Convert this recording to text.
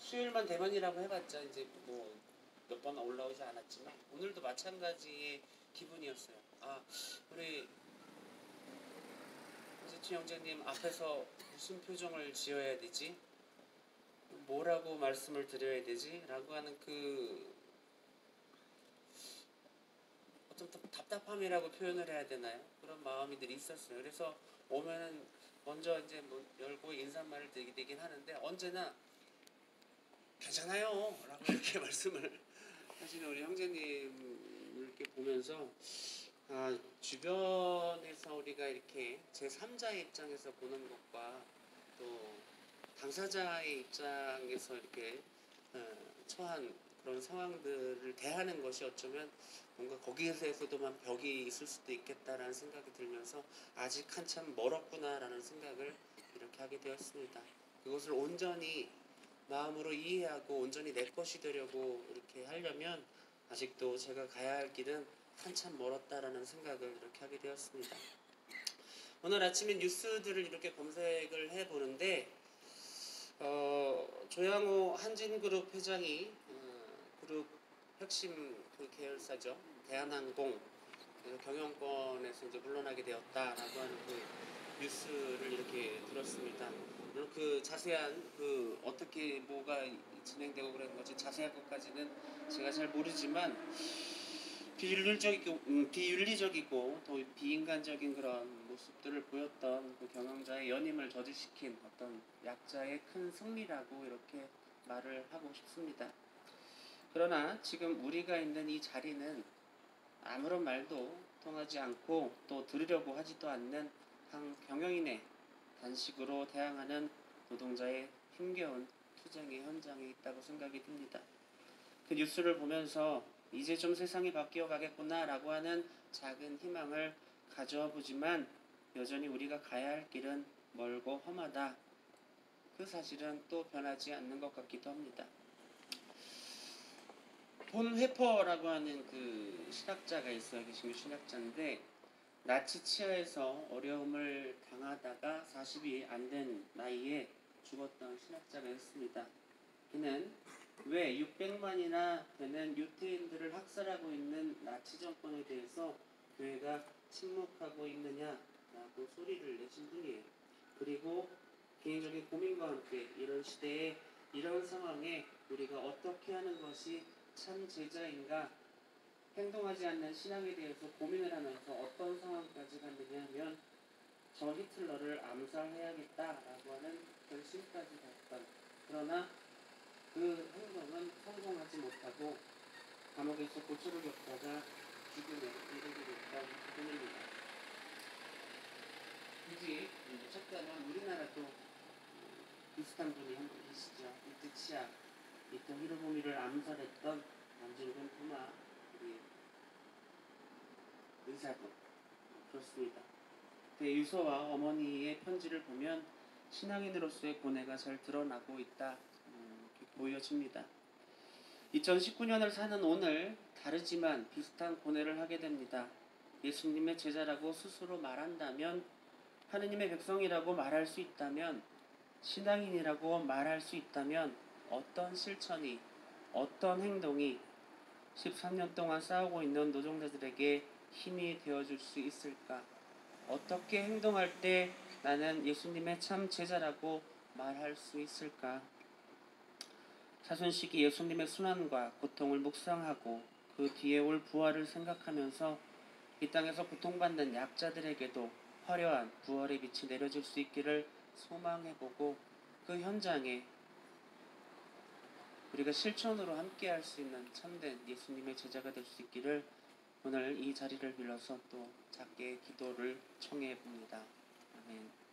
수요일만 대면이라고 해봤자 이제 뭐 몇 번 올라오지 않았지만 오늘도 마찬가지의 기분이었어요. 아, 우리 이재춘 형제님 앞에서 무슨 표정을 지어야 되지? 뭐라고 말씀을 드려야 되지? 라고 하는 그 어떤 답답함이라고 표현을 해야 되나요? 그런 마음이 늘 있었어요. 그래서 오면은 먼저 이제 뭐 열고 인사말을 드리게 되긴 하는데 언제나 괜찮아요 라고 이렇게 말씀을 하시는 우리 형제님을 이렇게 보면서 아, 주변에서 우리가 이렇게 제3자의 입장에서 보는 것과 또 당사자의 입장에서 이렇게 처한 그런 상황들을 대하는 것이 어쩌면 뭔가 거기에서도 벽이 있을 수도 있겠다라는 생각이 들면서 아직 한참 멀었구나라는 생각을 이렇게 하게 되었습니다. 그것을 온전히 마음으로 이해하고 온전히 내 것이 되려고 이렇게 하려면 아직도 제가 가야 할 길은 한참 멀었다라는 생각을 이렇게 하게 되었습니다. 오늘 아침에 뉴스들을 이렇게 검색을 해보는데 조양호 한진그룹 회장이 그룹 핵심 그 계열사죠. 대한항공 경영권에서 이제 물러나게 되었다라고 하는 그 뉴스를 이렇게 들었습니다. 물론 그 자세한 그 어떻게 뭐가 진행되고 그런 건지 자세한 것까지는 제가 잘 모르지만 비윤리적이고 또 비인간적인 그런 모습들을 보였던 그 경영자의 연임을 저지시킨 어떤 약자의 큰 승리라고 이렇게 말을 하고 싶습니다. 그러나 지금 우리가 있는 이 자리는 아무런 말도 통하지 않고 또 들으려고 하지도 않는 한 경영인의 단식으로 대항하는 노동자의 힘겨운 투쟁의 현장에 있다고 생각이 듭니다. 그 뉴스를 보면서 이제 좀 세상이 바뀌어 가겠구나 라고 하는 작은 희망을 가져와 보지만 여전히 우리가 가야 할 길은 멀고 험하다. 그 사실은 또 변하지 않는 것 같기도 합니다. 본 회퍼라고 하는 그 신학자가 있어요. 계신 신학자인데 나치 치하에서 어려움을 당하다가 40이 안 된 나이에 죽었던 신학자가 있습니다. 그는 왜 600만이나 되는 유태인들을 학살하고 있는 나치 정권에 대해서 교회가 침묵하고 있느냐라고 소리를 내신 분이에요. 그리고 개인적인 고민과 함께 이런 시대에 이런 상황에 우리가 어떻게 하는 것이 참 제자인가 행동하지 않는 신앙에 대해서 고민을 하면서 어떤 상황까지 갔느냐 하면 저 히틀러를 암살해야겠다라고 하는 결심까지 갔던 그러나 그 행동은 성공하지 못하고 감옥에서 고초를 겪다가 죽음에 이르게 됐던 분입니다. 굳이 찾자면 우리나라도 비슷한 분이 한 분 계시죠. 이때 이토 히로부미를 암살했던 남진군 부마 우리 의사분 그렇습니다. 유서와 어머니의 편지를 보면 신앙인으로서의 고뇌가 잘 드러나고 있다 보여집니다. 2019년을 사는 오늘 다르지만 비슷한 고뇌를 하게 됩니다. 예수님의 제자라고 스스로 말한다면 하느님의 백성이라고 말할 수 있다면 신앙인이라고 말할 수 있다면 어떤 실천이 어떤 행동이 13년 동안 싸우고 있는 노동자들에게 힘이 되어줄 수 있을까? 어떻게 행동할 때 나는 예수님의 참 제자라고 말할 수 있을까? 사순시기 예수님의 순환과 고통을 묵상하고 그 뒤에 올 부활을 생각하면서 이 땅에서 고통받는 약자들에게도 화려한 부활의 빛이 내려질 수 있기를 소망해보고 그 현장에 우리가 실천으로 함께할 수 있는 참된 예수님의 제자가 될 수 있기를 오늘 이 자리를 빌어서 또 작게 기도를 청해 봅니다. 아멘.